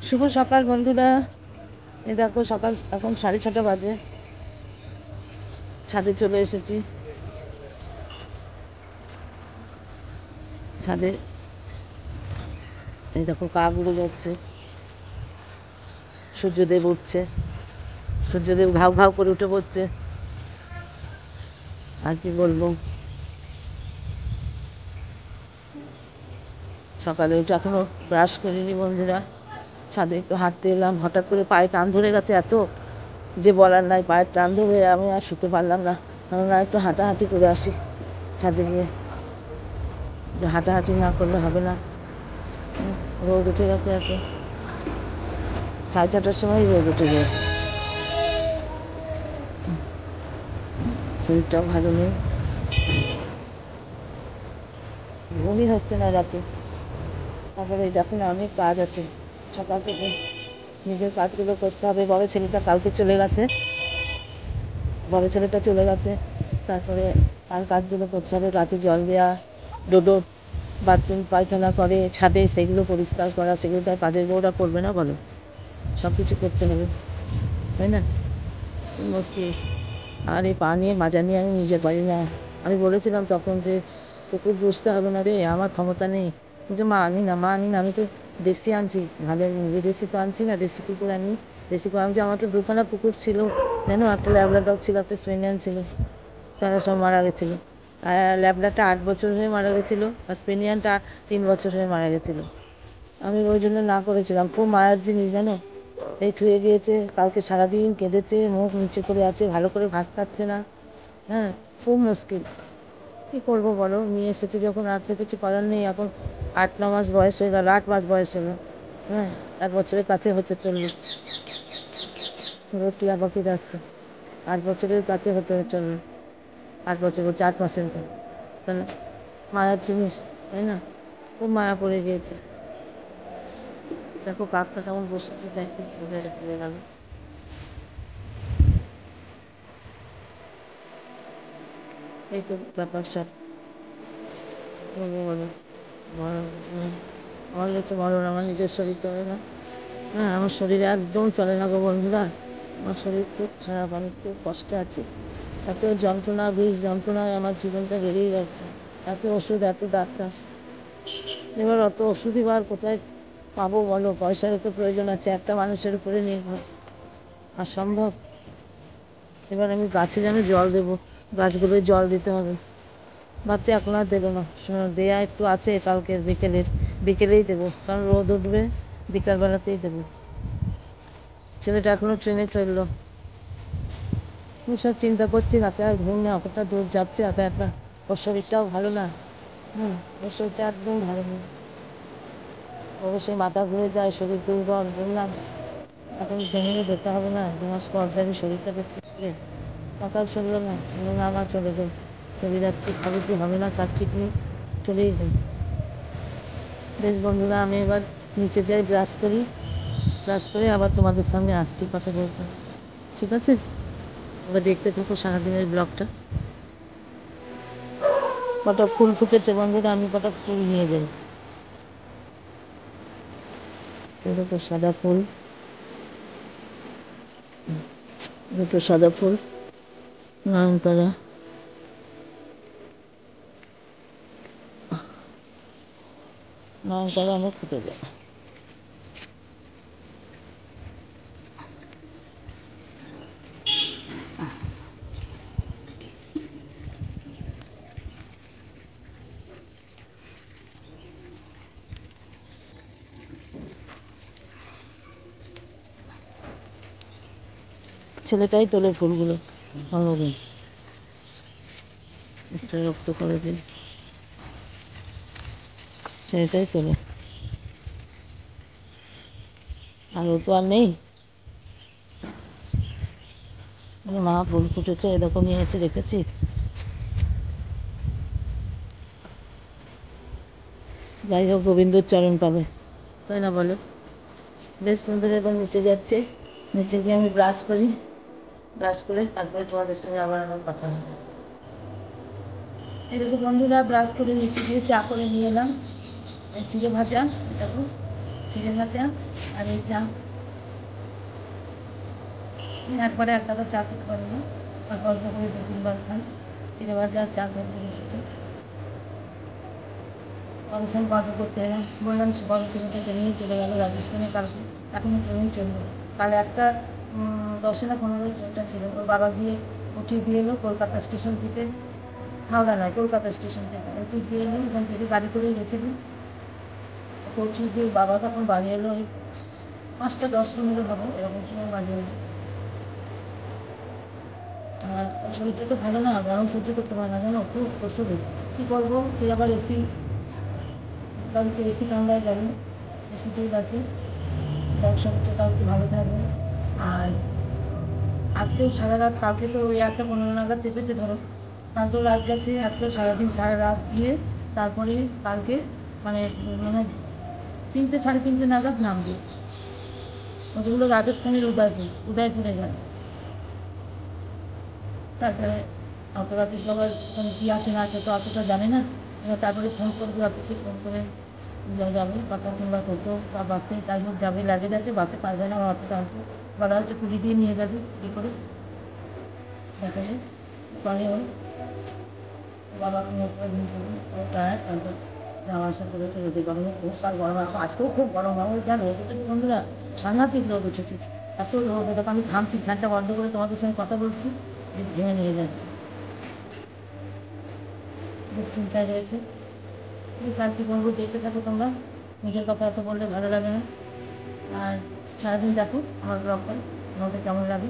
শুভ সকাল বন্ধুরা। এই দেখো সকাল এখন 6:30 বাজে, ছাদে চলে এসেছি। ছাদে এই দেখো কাক উড়ে যাচ্ছে, সূর্যদেব উঠছে, সূর্যদেব ঘাউ ঘাউ করে উঠে পড়ছে। আর কি বলবো, সকালে উঠে এখনো ব্রাশ করিনি বন্ধুরা। ছাদে একটু হাঁটতে এলাম, হঠাৎ করে পায়ে টান ধরে গেছে এত যে বলার নাই। পায়ের টান ধরে আমি আর শুতে পারলাম না, না একটু হাঁটাহাঁটি করে আসি ছাদে গিয়ে। হাঁটাহাঁটি না করলে হবে না, রোদ উঠে গেছে এত, 4:30টার সময় রোদ উঠে গেছে। শরীরটাও ভালো নেই, ঘুমই হচ্ছে না রাতে। তারপরে দেখো না, অনেক কাজ আছে সকাল থেকে, নিজের কাজগুলো করতে হবে। বড় ছেলেটা কালকে চলে গেছে, তারপরে আর কাজগুলো করতে হবে। গাছে জল দেওয়া, ডোডো বাথরুম পায়খানা করে ছাদে, সেগুলো পরিষ্কার করা, সেগুলো তার কাজের বউরা করবে না বলো? সব কিছু করতে হবে, তাই না? মুশকিল। আর এই পা নিয়ে মাজা নিয়ে আমি নিজে পারি না। আমি বলেছিলাম তখন যে কুকুর বুঝতে হবে না রে, আমার ক্ষমতা নেই। কিন্তু মা আনি না, আমি তো দেশি আনছি, ভালো বিদেশি তো আনছি না, দেশি কুকুর আনি। দেশি কুকুর আমি, আমার তো 2খানা কুকুর ছিল জানো, একটা ল্যাবরাডর ছিল, একটা স্পেনিয়ান ছিল, তারা সব মারা গেছিলো। আর ল্যাবরাটা 8 বছর হয়ে মারা গেছিলো, আর স্পেনিয়ানটা 3 বছর হয়ে মারা গেছিলো। আমি ওই জন্য না করেছিলাম। খুব মায়ের জিনিস জানো, এই ছুঁয়ে গিয়েছে, কালকে সারাদিন কেঁদেছে, মুখ নিচু করে আছে, ভালো করে ভাত খাচ্ছে না। হ্যাঁ, খুব মুশকিল। কী করবো বলো, নিয়ে এসেছি যখন আর তো কিছু করার নেই। এখন 8-9 মাস বয়স হয়ে গেল, 8 মাস বয়স হলো। হ্যাঁ, 1 বছরের কাছে হতে চললো, টিয়া পাখি রাখতো 8 বছরের কাছে হতে চললো। 8 বছর বলছে, 8 মাসের তো, তাহলে মায়ার জিনিস, তাই না? খুব মায়া পড়ে গিয়েছে। দেখো কাকটা কেমন বসেছে, দেখতে চলে গেল। এই তো ব্যাপার সব, বলবো বলো। আমার কাছে বলো, আমার নিজের শরীর চলে না। হ্যাঁ, আমার শরীরে একদম চলে না গো বন্ধুরা। আমার শরীর খুব খারাপ, আমি খুব কষ্টে আছি। এত যন্ত্রণা, বিষ যন্ত্রণায় আমার জীবনটা বেরিয়ে যাচ্ছে। এত ওষুধ, এত ডাক্তার, এবার অত ওষুধ এবার কোথায় পাবো বলো? পয়সারও তো প্রয়োজন আছে, একটা মানুষের উপরে নির্ভর আর সম্ভব? এবার আমি গাছে যেন জল দেবো, গাছগুলোয় জল দিতে হবে। ভাবছি এখন আর দেবো না, দেয়া একটু আছে, কালকে বিকেলেই দেবো, কারণ রোদ উঠবে, বিকালবেলাতেই দেবো। ছেলেটা এখনো ট্রেনে চললো, আমি সব চিন্তা করছি, রাতে আর ঘুম না, অতটা দূর যাচ্ছে একা একা। ওর শরীরটাও ভালো না, ওর শরীরটা একদম ভালো নেই। অবশ্যই মাথা ঘুরে যায়, শরীর দুর্বল, বললাম এখন ভেঙে যেতে হবে না, 2 মাস পর যাবি, শরীরটাকে ঠিক করে। সকাল চললো না, আমার চলে যাই, চলে যাচ্ছি, খাবে কি হবে না তার ঠিক নেই, চলেই যাই। বেশ বন্ধুরা, আমি এবার নিচে যাই, ব্রাশ করে আবার তোমাদের সামনে আসছি কথা বলতে, ঠিক আছে? এবার দেখতে থাকো সারাদিনের ব্লগটা। কটা ফুল ফুটেছে বন্ধুরা, আমি কটা ফুল নিয়ে যাই। দেখো সাদা ফুল, দুটো সাদা ফুল, নয়নতারা, অনেক ফুটে যায়। ছেলেটাই তোলে ফুলগুলো, ভালোদিন একটা রক্ত করে দিন, ছেলেটাই তোলে, আর ও তো আর নেই। মা ফুল ফুটেছে, এরকম নিয়ে এসে রেখেছি। যাই হোক, গোবিন্দর চরণ পাবে, তাই না বলো? বেশ সুন্দর। এবার নিচে যাচ্ছে, নিচে গিয়ে আমি ব্রাশ করে তারপরে তোমাদের সঙ্গে আবার আমার কথা হবে। এই দেখো বন্ধুরা, ব্রাশ করে নিচে গিয়ে চা করে নিয়ে এলাম, চিড়ে ভাজা, দেখো চিড়ে ভাজা আর এই চা। একবারে একটা তো চা খেতে পারি না, আর গল্প করে 2-3 বার খাই। চিড়ে ভাজা আর চা খেতে বসেছে। ওর সঙ্গে গল্প করতে এলাম, বললাম বড় ছেলেটা ট্রেনিং চলে গেল রাজস্থানে কালকে, এখনও ট্রেনিং চলবে। কাল একটা 10 না 15 ট্রেনটা ছিল, ওর বাবা গিয়ে উঠিয়ে দিয়ে এলো কলকাতা স্টেশন থেকে, হাওড়া নয় কলকাতা স্টেশন থেকে উঠিয়ে দিয়ে এলো, ওখান থেকে গাড়ি করে গেছিল। উঠিয়ে দিয়ে বাবা তখন বাড়ি এলো ওই 5টা 10 হবে এরকম সময় বাড়ি এলো। আর শরীরটা তো ভালো না, গরম সহ্য করতে পারে না জানো, খুব প্রসবে কী করবো, তুই আবার এসি বাড়িতে এসি কামরায় যাবে, এসিতেই রাখি, তার শরীরটা তাও একটু ভালো থাকবে। আর আজকেও সারা রাত, কালকে তো ওই 1টা 15 নাগাদ চেপেছে ধরো, কালকেও রাত গেছে, আজকেও সারাদিন সারা রাত দিয়ে তারপরে কালকে মানে 3টে 3:30 নাগাদ নামবে। ওগুলো রাজস্থানের উদয়পুরে যায়। তারপরে অত রাতে সবার ওখানে কী আছে না আছে তো অতটা জানে না, এবার তারপরে ফোন করবে, অফিসে ফোন করে যাবে কথা, কিংবা টোটো বা বাসে, তাই হোক যাবে, লাগেজ আছে, বাসে পারবে না অতটা অল্প, বলা হচ্ছে কুড়ি দিয়ে নিয়ে যাবে কী করে দেখা যায় পরে ওর বাবাকে নিয়ে করে নিয়ে যাবে, ও প্রায় তারপর যাওয়া আসা করেছে। রোদে গরমে খুব, আর গরম আজকেও খুব গরম হবে, জানো রোদ উঠেছে বন্ধুরা, সাংঘাতিক রোদ উঠেছে, এত রোদ। এটা আমি থামছি, ফ্যানটা বন্ধ করে তোমাদের সঙ্গে কথা বলছি, ভেঙে নিয়ে যায়, খুব চিন্তায় রয়েছে। আর কী বলবো, দেখতে থাকো তোমরা, নিজের কথা এত বললে ভালো লাগে না। আর সারাদিন দেখো আমার ব্লগটা, তোমাদের কেমন লাগে।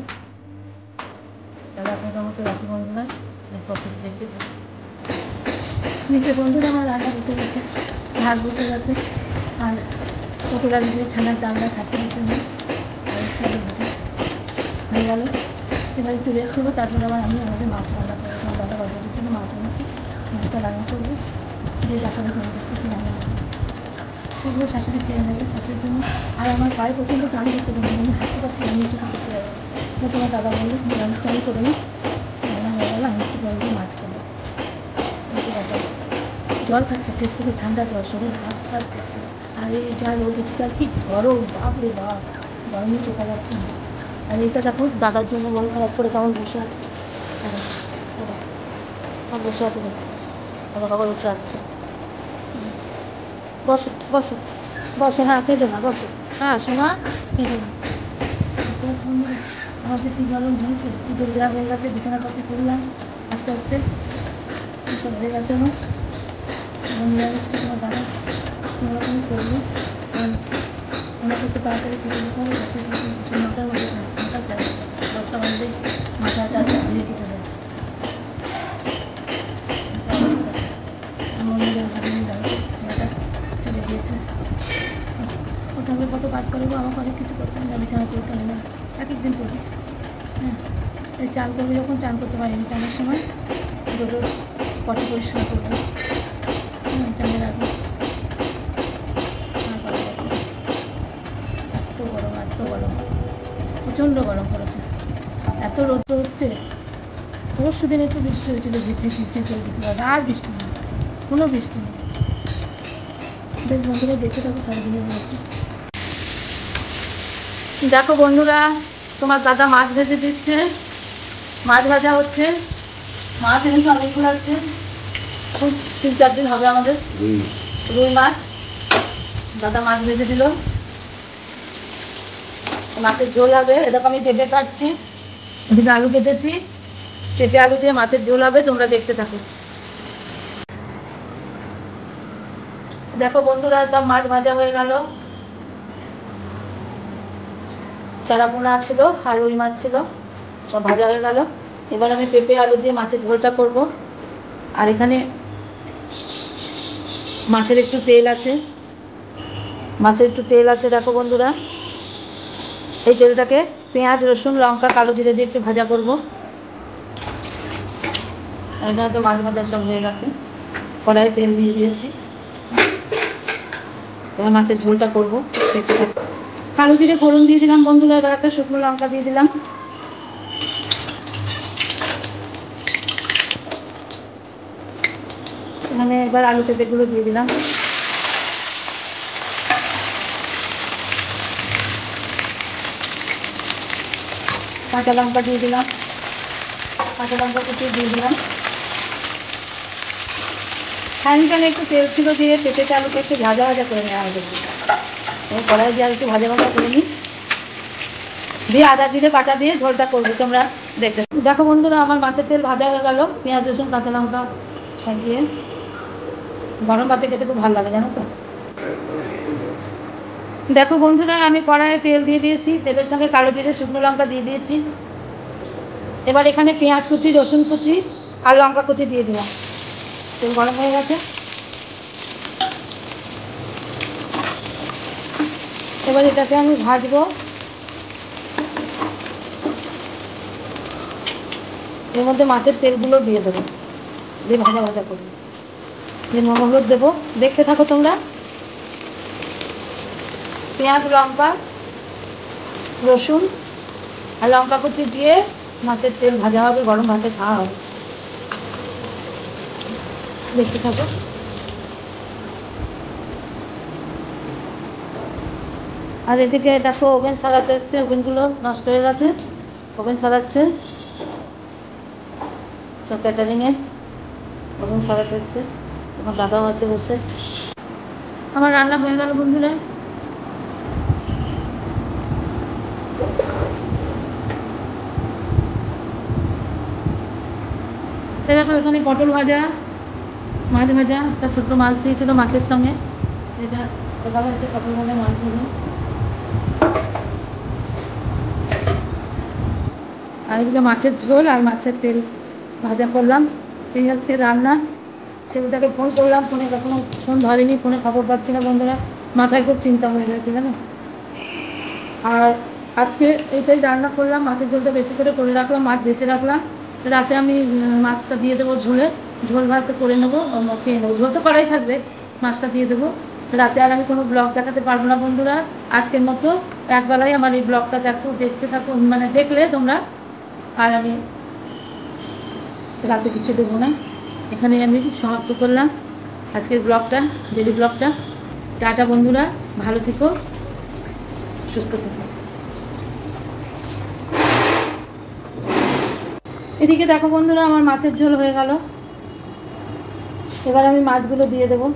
তাহলে আপনাদের আমাকে রাখি বন্ধুরা, এরপর থেকে দেখতে থাকো। নিচে বন্ধুরা আমার রান্না বসে গেছে, ভাত বসে গেছে, আর পটল আলু দিয়ে ছানার ডালনা শাশুড়ির জন্য, আর ছাড়ি ভাজা হয়ে গেল। এবার একটু রেস্ট নেবো, তারপরে আবার আমি আমাদের মাছ রান্না করবো, আমার দাদা বাজারের জন্য মাছ এনেছি, মাছটা রান্না করবো, দিয়ে দেখাবে তোমাদের কী রান্না করবো। সেগুলো শাশুড়ি খেয়ে নেবে শাশুড়ির জন্য। আর আমার পায়ে প্রচণ্ড টান করতে পারবো, আমি হাঁটতে পারছি, আমি একটু করতে পারবো। তোমার দাদা বললো তুমি রান্না চালু করে নি, রান্না হয়ে গেলো, আমি একটু বলবো মাছ খাবো। জল খাচ্ছে, ফ্রিজ থেকে ঠান্ডা জল, শরীর হাঁস করছে। আর এই যা রোদ উঠেছে আর কি গরম, বাপরে বাপ, গরমে চোখা যাচ্ছে না। আর এটা দেখো দাদার জন্য মন খারাপ করে কেমন বসে আছে, বসে আছে দেখো, আবার খবর উঠে আসছে। বসো বসো বসো, হ্যাঁ কেঁদে না, বসো, হ্যাঁ শোনা কেঁদে না। আমাদের কি গরম হয়েছে, কি দেওয়া হয়ে গেছে, বিছানাপাতি করলাম আস্তে আস্তে, এসব হয়ে গেছে আমার নিরামিষটা। তোমার দাদা কোনোরকমই করবো, কারণ ওনাকে একটু তাড়াতাড়ি করে দিতে হবে, 9টার মধ্যে 9টা 10টা বাজলে মাথাটা ধুয়ে কেটে যায়। অন্যদের ভাবি ছেলেটা চলে গিয়েছে, ওর সঙ্গে কত কাজ করবো, আমাকে অনেক কিছু করতে হবে না, বিছানা করতে হবে না, এক একদিন করি। হ্যাঁ, এই চান করবো যখন, চান করতে পারিনি, চানের সময় দুটো পটি পরিষ্কার করবো, চানের আগে আর করা যাচ্ছে না, এত গরম, প্রচণ্ড গরম পড়েছে, এত রৌদ্র হচ্ছে। পরশু দিন একটু বৃষ্টি হয়েছিল, ঝিরঝির করে দিতে পারে, আর বৃষ্টি নেই, কোনো বৃষ্টি নেই। বেশ বন্ধুরা দেখতে থাকো সারাদিনের মধ্যে। দেখো বন্ধুরা, তোমার দাদা মাছ ভেজে দিচ্ছে, মাছ ভাজা হচ্ছে, মাছ এনেছে অনেকগুলো আছে, খুব 3-4 দিন হবে আমাদের, রুই মাছ। দাদা মাছ ভেজে দিল, মাছের ঝোল হবে। এরকম আমি পেঁপে কাটছি, এদিকে আলু কেটেছি, পেঁপে আলু দিয়ে মাছের ঝোল হবে, তোমরা দেখতে থাকো। দেখো বন্ধুরা, সব মাছ ভাজা হয়ে গেল, চারাপোনা ছিল আর রুই মাছ ছিল, সব ভাজা হয়ে গেল। এবার আমি পেঁপে আলু দিয়ে মাছের ঝোলটা করব। আর এখানে মাছের একটু তেল আছে, দেখো বন্ধুরা, এই তেলটাকে পেঁয়াজ রসুন লঙ্কা কালো জিরে দিয়ে একটু ভাজা করব। এটা তো মাছ ভাজা সব হয়ে গেছে, কড়াইয়ে তেল দিয়ে দিয়েছি, এবার মাছের ঝোলটা করবো। কালো জিরে ফোড়ন দিয়ে দিলাম বন্ধুরা, এবার একটা শুকনো লঙ্কা দিয়ে দিলাম, এবার আলু পেঁপেগুলো দিয়ে দিলাম, কাঁচা লঙ্কা দিয়ে দিলাম, কাঁচা লঙ্কা কুচি দিয়ে দিলাম। খানিকখানি একটু তেল ছিল দিয়ে পেঁপেটা আলুকে একটু ভাজা ভাজা করে নেওয়া হবে। এই কড়াই দিয়ে আর একটু ভাজা ভাজা করে নিই, দিয়ে আদা জিরে বাটা দিয়ে ঝোলটা করবো, তোমরা দেখতে। দেখো বন্ধুরা, আমার মাছের তেল ভাজা হয়ে গেল, পেঁয়াজ রসুন কাঁচা লঙ্কা দিয়ে। গরম ভাতে খেতে খুব ভালো লাগে জানো তো। দেখো বন্ধুরা, আমি কড়াইয়ে তেল দিয়ে দিয়েছি, তেলের সঙ্গে কালো জিরে শুকনো লঙ্কা দিয়ে দিয়েছি। এবার এখানে পেঁয়াজ কুচি, রসুন কুচি আর লঙ্কা কুচি দিয়ে দিলাম। তেল গরম হয়ে গেছে, এবার এটাকে আমি ভাজবো। এর মধ্যে মাছের তেলগুলো দিয়ে দেবো, দিয়ে ভাজা ভাজা করবো, দিয়ে নুন হলুদ দেবো। দেখতে থাকো তোমরা। পেঁয়াজ লঙ্কা রসুন আর লঙ্কা কুচি দিয়ে মাছের তেল ভাজা হবে, গরম ভাতে খাওয়া হবে। দেখতে থাকো। আর এদিকে দেখো ওভেন সারাতে এসছে, ওভেনগুলো নষ্ট হয়ে গেছে, ওভেন সারাচ্ছে সব ক্যাটারিংয়ের। ওভেন সারাতে এসছে, আমার দাদাও আছে বসে। আমার রান্না হয়ে গেল বন্ধুরা। দেখো এখানে পটল ভাজা, মাছ ভাজা, একটা ছোট্ট মাছ দিয়েছিল মাছের সঙ্গে, এটা সকালে হচ্ছে পটল ভাজা, মাছ ভাজা। আর এদিকে মাছের ঝোল আর মাছের তেল ভাজা করলাম। এই আজকে রান্না। ছেলেটাকে ফোন করলাম, ফোনে কখনো ফোন ধরেনি, ফোনে খবর পাচ্ছি না বন্ধুরা, মাথায় খুব চিন্তা হয়ে গেছে জানো। আর আজকে এইটাই রান্না করলাম, মাছের ঝোলটা বেশি করে রাখলাম, মাছ ভেজে রাখলাম। রাতে আমি মাছটা দিয়ে দেবো ঝোলে, ঝোল ভাত করে নেবো, খেয়ে নেবো। ঝোল তো করাই থাকবে, মাছটা দিয়ে দেবো রাতে। আর আমি কোনো ব্লগ দেখাতে পারবো না বন্ধুরা আজকের মতো। একবেলায় আমার এই ব্লগটা দেখতে থাকো, মানে দেখলে তোমরা। আর আমি রাতে কিছু দেবো না, এখানে আমি সমাপ্ত করলাম আজকের ব্লগটা, ডেলি ব্লগটা। টাটা বন্ধুরা, ভালো থেকো, সুস্থ থেকো। এদিকে দেখো বন্ধুরা, আমার মাছের ঝোল হয়ে গেল। এবার আমি মাছগুলো দিয়ে দেবো।